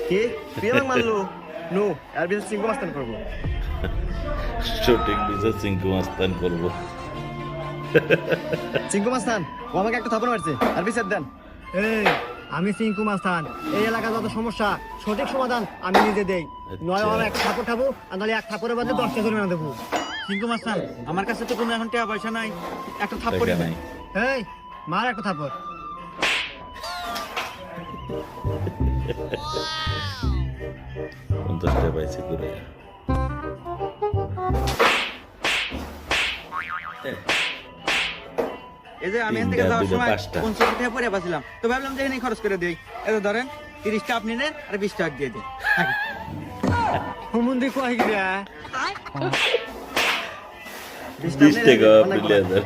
কি তুই আমাকে মারলো? নো, আর বিশেষ সিংহ মাস্তান করবো। সঠিক বিচার চিঙ্কু মাস্তান করবো। সিংহ মাস্তান ও আমাকে একটা থাপড় মারছে, আর বিচার দেন। এই আমি সিংকু মাস্তান, এই এলাকার যত সমস্যা সঠিক সমাধান আমি নিজে দেই। নয় আমার এক থাপড় খাবো, আর নাহলে এক থাপড়ের বদলে 10টা জরিমানা দেবো। সিংকু মাস্তান, আমার কাছে তো কোনো এখন টাকা পয়সা নাই, একটা থাপড় টাকা নাই। এই মার একটা থাপড়। 50 টাকা পাইছে করে। এই যে আমি এখান থেকে তিনটা, যাওয়ার দুটো, সময় পাঁচটা। 50 টাকা পরে পাচ্ছিলাম, তো ভাবলাম যে এখানেই খরচ করে দিই। এই ধরেন 30টা আপনি নেন আর 20 টাকা দিয়ে দিন। হুমুন্দি কয় গিরা 20 টাকা আপনি লিয়ে দেন।